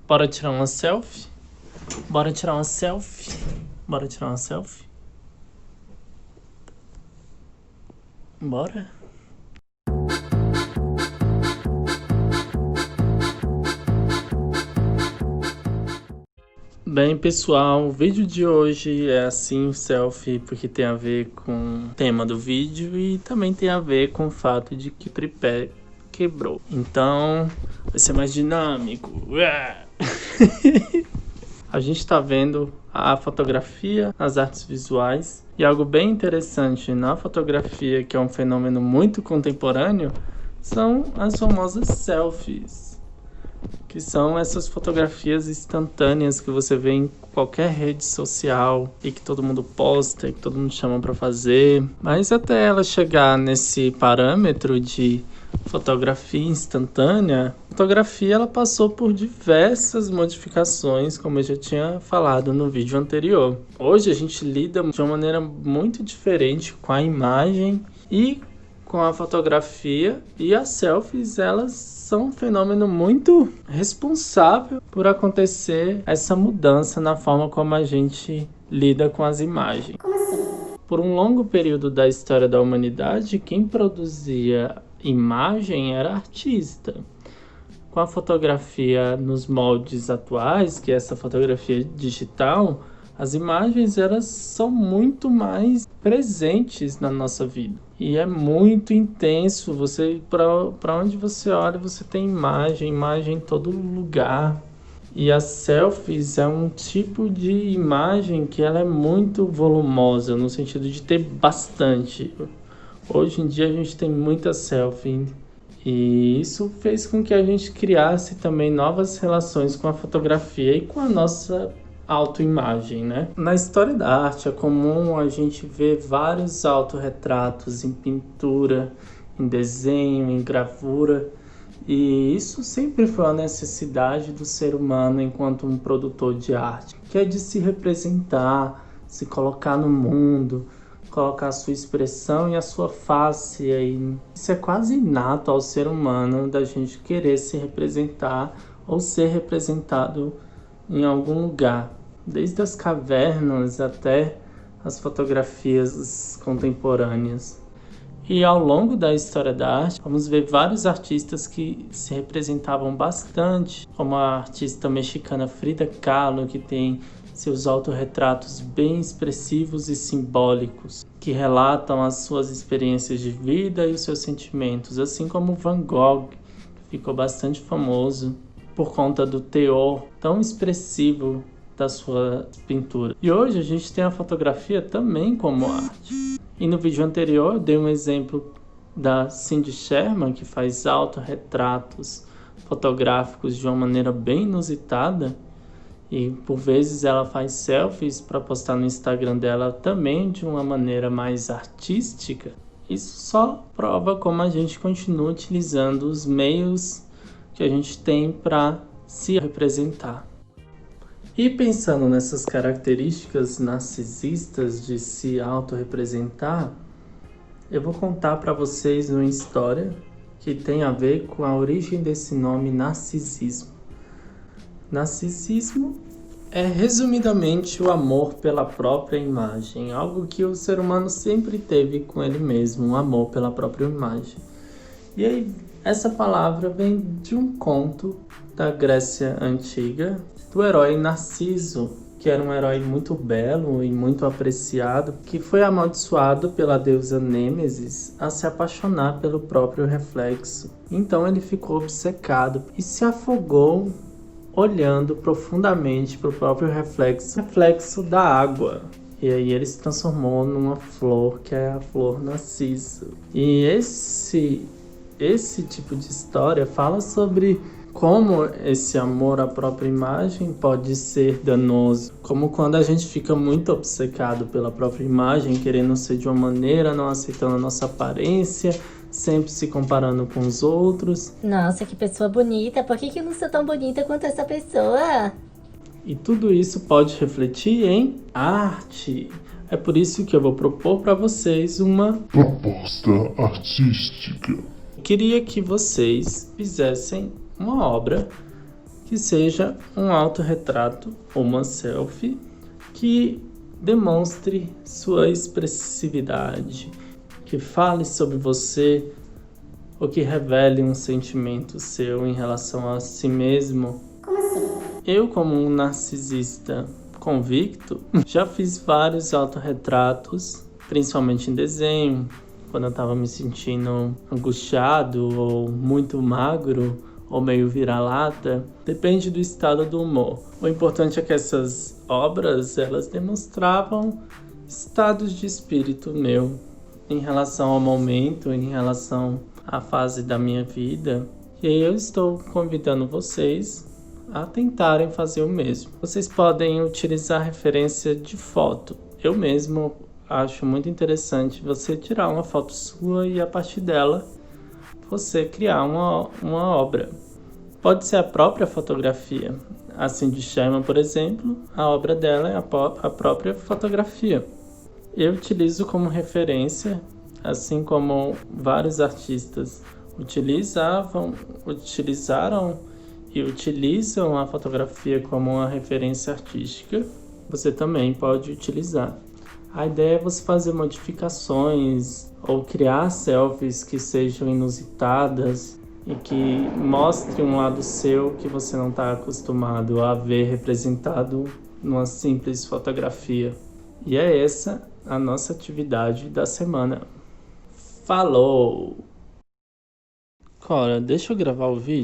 Bora tirar uma selfie? Bora tirar uma selfie? Bora tirar uma selfie? Bora? Bem, pessoal, o vídeo de hoje é assim, selfie, porque tem a ver com o tema do vídeo e também tem a ver com o fato de que o tripé quebrou. Então, vai ser mais dinâmico. A gente está vendo a fotografia, as artes visuais, e algo bem interessante na fotografia, que é um fenômeno muito contemporâneo, são as famosas selfies, que são essas fotografias instantâneas que você vê em qualquer rede social e que todo mundo posta, e que todo mundo chama para fazer. Mas até ela chegar nesse parâmetro de fotografia instantânea, a fotografia ela passou por diversas modificações, como eu já tinha falado no vídeo anterior. Hoje a gente lida de uma maneira muito diferente com a imagem e com a fotografia, e as selfies elas são um fenômeno muito responsável por acontecer essa mudança na forma como a gente lida com as imagens. Como assim? Por um longo período da história da humanidade, quem produzia imagem era artista. Com a fotografia nos moldes atuais, que é essa fotografia digital, as imagens elas são muito mais presentes na nossa vida. E é muito intenso, você para onde você olha, você tem imagem em todo lugar. E as selfies é um tipo de imagem que ela é muito volumosa, no sentido de ter bastante. Hoje em dia a gente tem muita selfie. E isso fez com que a gente criasse também novas relações com a fotografia e com a nossa autoimagem, né? Na história da arte é comum a gente ver vários autorretratos em pintura, em desenho, em gravura, e isso sempre foi uma necessidade do ser humano enquanto um produtor de arte, que é de se representar, se colocar no mundo, colocar a sua expressão e a sua face aí. Isso é quase inato ao ser humano, da gente querer se representar ou ser representado em algum lugar, desde as cavernas até as fotografias contemporâneas. E ao longo da história da arte, vamos ver vários artistas que se representavam bastante, como a artista mexicana Frida Kahlo, que tem seus autorretratos bem expressivos e simbólicos, que relatam as suas experiências de vida e os seus sentimentos, assim como Van Gogh, que ficou bastante famoso por conta do teor tão expressivo da sua pintura. E hoje a gente tem a fotografia também como arte. E no vídeo anterior eu dei um exemplo da Cindy Sherman, que faz autorretratos fotográficos de uma maneira bem inusitada, e por vezes ela faz selfies para postar no Instagram dela também de uma maneira mais artística. Isso só prova como a gente continua utilizando os meios que a gente tem para se representar. E pensando nessas características narcisistas de se autorrepresentar, eu vou contar para vocês uma história que tem a ver com a origem desse nome narcisismo. Narcisismo é resumidamente o amor pela própria imagem, algo que o ser humano sempre teve com ele mesmo, um amor pela própria imagem. E aí, essa palavra vem de um conto da Grécia Antiga, do herói Narciso, que era um herói muito belo e muito apreciado, que foi amaldiçoado pela deusa Nêmesis a se apaixonar pelo próprio reflexo. Então ele ficou obcecado e se afogou olhando profundamente para o próprio reflexo da água. E aí ele se transformou numa flor, que é a flor Narciso. E esse tipo de história fala sobre como esse amor à própria imagem pode ser danoso. Como quando a gente fica muito obcecado pela própria imagem, querendo ser de uma maneira, não aceitando a nossa aparência, sempre se comparando com os outros. Nossa, que pessoa bonita. Por que eu não sou tão bonita quanto essa pessoa? E tudo isso pode refletir em arte. É por isso que eu vou propor para vocês uma proposta artística. Queria que vocês fizessem uma obra que seja um autorretrato ou uma selfie que demonstre sua expressividade, que fale sobre você ou que revele um sentimento seu em relação a si mesmo. Como assim? Eu, como um narcisista convicto, já fiz vários autorretratos, principalmente em desenho, quando eu estava me sentindo angustiado ou muito magro ou meio vira-lata, depende do estado do humor. O importante é que essas obras, elas demonstravam estados de espírito meu em relação ao momento, em relação à fase da minha vida. E aí eu estou convidando vocês a tentarem fazer o mesmo. Vocês podem utilizar referência de foto. Eu mesmo acho muito interessante você tirar uma foto sua e a partir dela você criar uma obra. Pode ser a própria fotografia. A Cindy Sherman, por exemplo, a obra dela é a própria fotografia. Eu utilizo como referência, assim como vários artistas utilizaram e utilizam a fotografia como uma referência artística, você também pode utilizar. A ideia é você fazer modificações ou criar selfies que sejam inusitadas e que mostrem um lado seu que você não está acostumado a ver representado numa simples fotografia. E é essa a nossa atividade da semana. Falou! Cora, deixa eu gravar o vídeo.